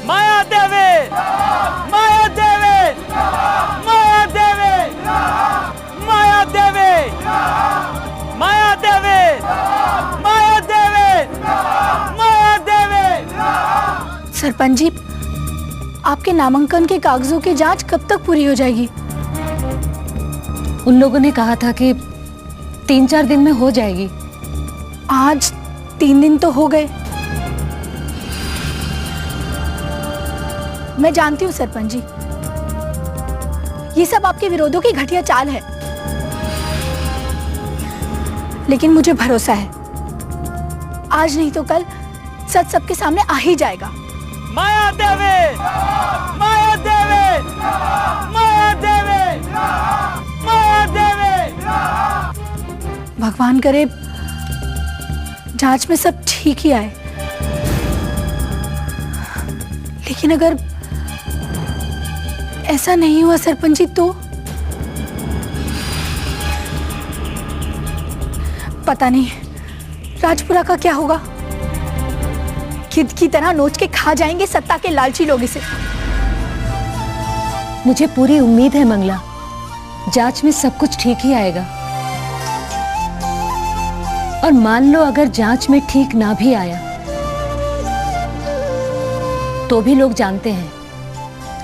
माया देवी, माया देवी, माया देवी, माया देवी, माया देवी, माया देवी, माया देवी। सरपंच जी, आपके नामांकन के कागजों की जांच कब तक पूरी हो जाएगी? उन लोगों ने कहा था कि 3-4 दिन में हो जाएगी। आज 3 दिन तो हो गए। मैं जानती हूँ सरपंच जी, ये सब आपके विरोधों की घटिया चाल है, लेकिन मुझे भरोसा है आज नहीं तो कल सच सबके सामने आ ही जाएगा। माया देवी, माया देवी, माया देवी, माया देवी। भगवान करे जांच में सब ठीक ही आए, लेकिन अगर ऐसा नहीं हुआ सरपंच जी तो पता नहीं राजपुरा का क्या होगा। गिद्ध की तरह नोच के खा जाएंगे सत्ता के लालची लोग इसे। मुझे पूरी उम्मीद है मंगला, जांच में सब कुछ ठीक ही आएगा। और मान लो अगर जांच में ठीक ना भी आया तो भी लोग जानते हैं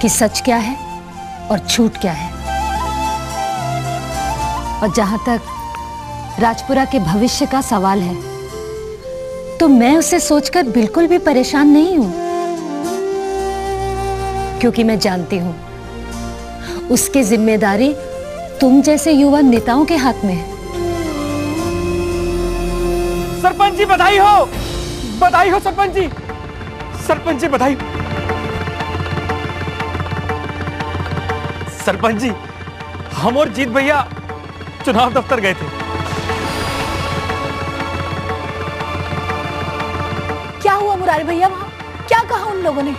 कि सच क्या है और झूठ क्या है। और जहां तक राजपुरा के भविष्य का सवाल है तो मैं उसे सोचकर बिल्कुल भी परेशान नहीं हूं, क्योंकि मैं जानती हूं उसकी जिम्मेदारी तुम जैसे युवा नेताओं के हाथ में है। सरपंच जी बधाई हो, बधाई हो सरपंच जी, सरपंच जी बधाई। सरपंच जी, हम और जीत भैया चुनाव दफ्तर गए थे। क्या हुआ मुरारी भैया, वहां क्या कहा उन लोगों ने?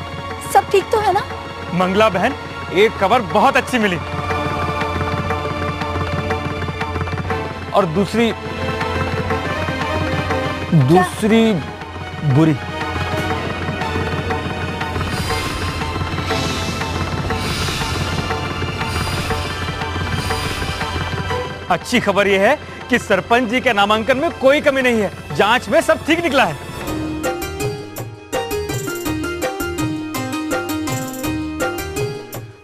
सब ठीक तो है ना? मंगला बहन, एक खबर बहुत अच्छी मिली और दूसरी बुरी। अच्छी खबर यह है कि सरपंच जी के नामांकन में कोई कमी नहीं है, जांच में सब ठीक निकला है।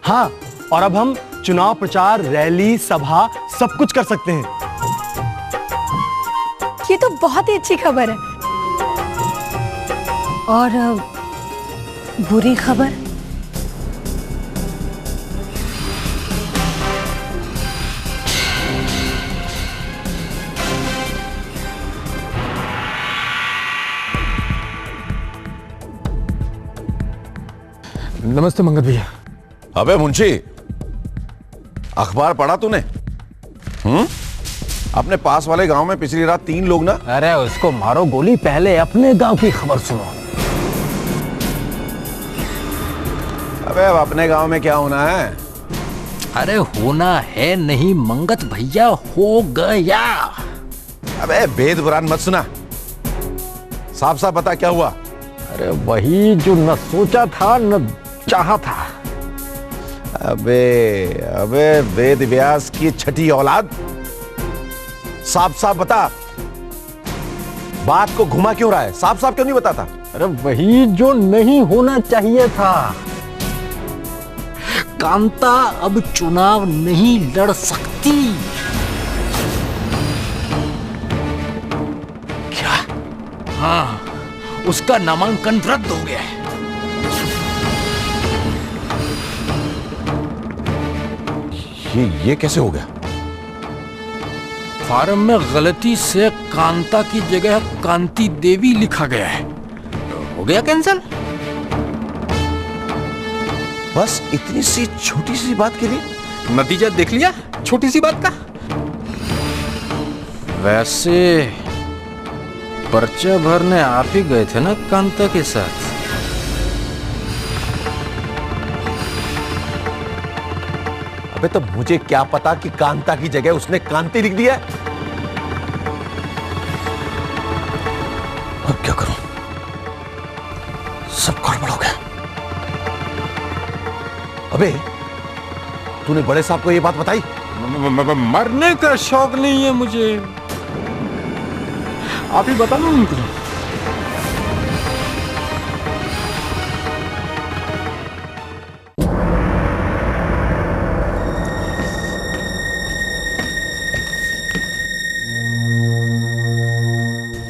हाँ, और अब हम चुनाव प्रचार, रैली, सभा सब कुछ कर सकते हैं। ये तो बहुत ही अच्छी खबर है। और बुरी खबर? नमस्ते मंगत भैया। अबे मुंशी, अखबार पढ़ा तूने? अपने पास वाले गांव में पिछली रात 3 लोग ना। अरे उसको मारो गोली, पहले अपने गांव की खबर सुनो। अबे अब अपने गांव में क्या होना है? अरे होना है नहीं मंगत भैया, हो गया। अबे वेद पुराण मत सुना, साफ साफ बता क्या हुआ। अरे वही जो न सोचा था न चाहा था। अबे वेद व्यास की छठी औलाद, साफ साफ बता, बात को घुमा क्यों रहा है? साफ साफ क्यों नहीं बताता? अरे वही जो नहीं होना चाहिए था। कांता अब चुनाव नहीं लड़ सकती। क्या? हाँ, उसका नामांकन रद्द हो गया है। ये कैसे हो गया? फार्म में गलती से कांता की जगह कांति देवी लिखा गया है। हो गया कैंसिल। बस इतनी सी छोटी सी बात के लिए? नतीजा देख लिया छोटी सी बात का। वैसे पर्चा भरने आप ही गए थे ना कांता के साथ? अबे तो मुझे क्या पता कि कांता की जगह उसने कांति लिख दिया है। अब क्या करूं? सब गड़बड़ हो गया। अबे तूने बड़े साहब को ये बात बताई? मरने का शौक नहीं है मुझे, आप ही बता दो उनको।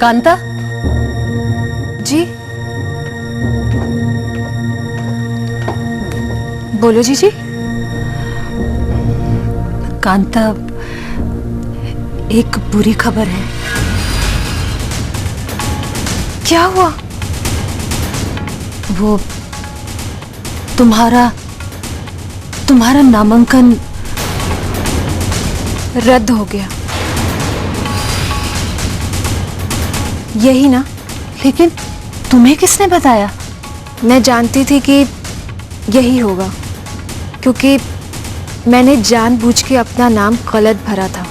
कांता जी बोलो जीजी। कांता, एक बुरी खबर है। क्या हुआ? वो तुम्हारा नामांकन रद्द हो गया। यही ना? लेकिन तुम्हें किसने बताया? मैं जानती थी कि यही होगा, क्योंकि मैंने जानबूझ के अपना नाम गलत भरा था।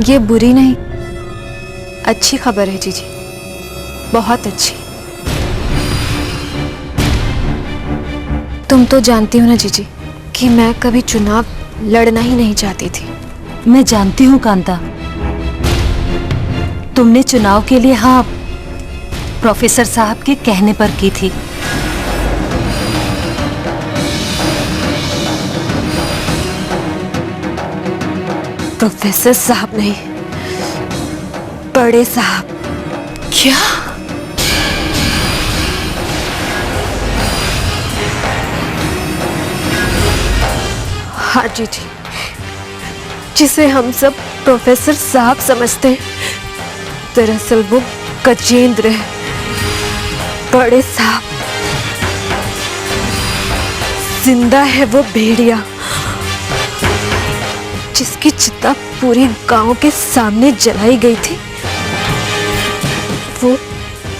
ये बुरी नहीं, अच्छी खबर है जीजी, बहुत अच्छी। तुम तो जानती हो ना जीजी कि मैं कभी चुनाव लड़ना ही नहीं चाहती थी। मैं जानती हूँ कांता, तुमने चुनाव के लिए हाँ प्रोफेसर साहब के कहने पर की थी। प्रोफेसर साहब नहीं, बड़े साहब। क्या? हाँ जीजी, जिसे हम सब प्रोफेसर साहब समझते हैं, दरअसल वो गजेंद्र है। बड़े साहब, जिंदा है वो भेड़िया जिसकी चिता पूरे गांव के सामने जलाई गई थी। वो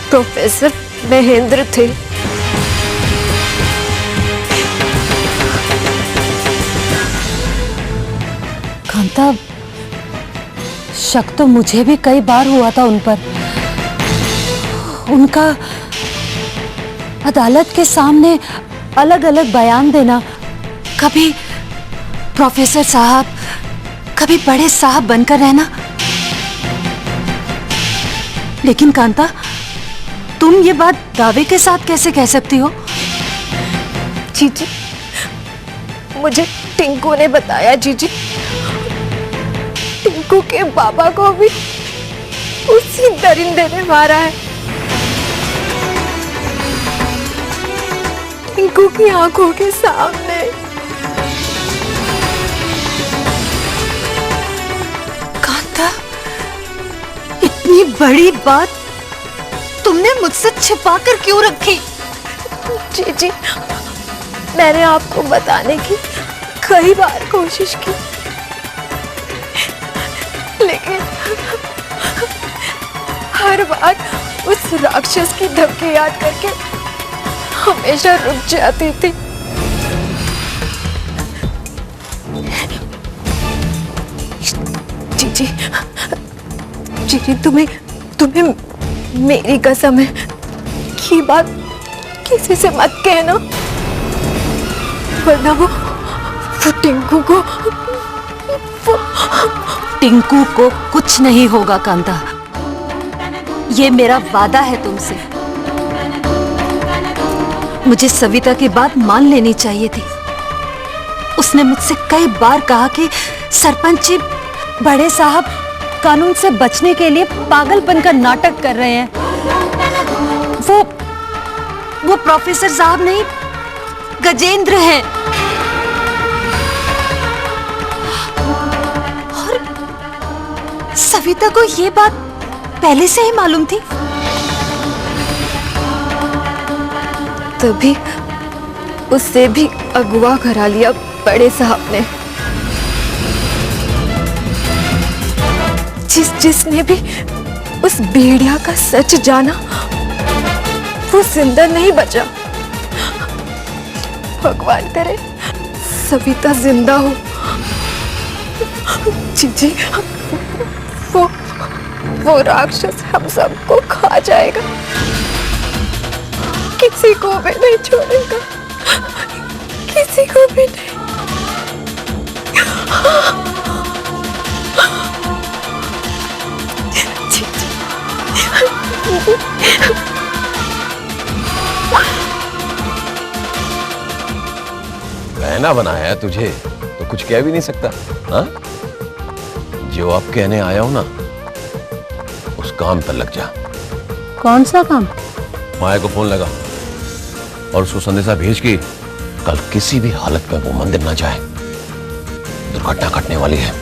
प्रोफेसर महेंद्र थे। कांता, शक तो मुझे भी कई बार हुआ था उन पर। उनका अदालत के सामने अलग अलग बयान देना, कभी प्रोफेसर साहब, कभी बड़े साहब बनकर रहना। लेकिन कांता, तुम ये बात दावे के साथ कैसे कह सकती हो? जीजी, मुझे टिंकू ने बताया जीजी। टिंकू के बाबा को भी उसी दरिंदे ने मारा है। टिंकू की आंखों के सामने। कांता, इतनी बड़ी बात तुमने मुझसे छिपाकर क्यों रखी? जीजी, मैंने आपको बताने की कई बार कोशिश की, लेकिन हर बार उस राक्षस की धमकी याद करके हमेशा रुक जाती थी। जीजी, जीजी, तुम्हें मेरी कसम है कि बात किसी से मत कहना, वरना वो टिंकू को कुछ नहीं होगा कांता, ये मेरा वादा है तुमसे। मुझे सविता की बात मान लेनी चाहिए थी। उसने मुझसे कई बार कहा कि सरपंच जी, बड़े साहब कानून से बचने के लिए पागलपन का नाटक कर रहे हैं। वो प्रोफेसर साहब नहीं, गजेंद्र हैं। और सविता को ये बात पहले से ही मालूम थी। तभी उससे भी अगवा करा लिया बड़े साहब ने। जिसने भी उस भेड़िया का सच जाना, वो जिंदा नहीं बचा। भगवान करे सविता जिंदा हो। जीजी, वो राक्षस हम सबको खा जाएगा। किसी को भी नहीं छोड़ेगा, किसी को भी नहीं। बहना बनाया है तुझे तो कुछ कह भी नहीं सकता। हाँ, जो अब कहने आया हूं ना उस काम पर लग जा। कौन सा काम? माया को फोन लगा और उसको संदेशा भेज के कल किसी भी हालत में वो मंदिर ना जाए, दुर्घटना घटने वाली है।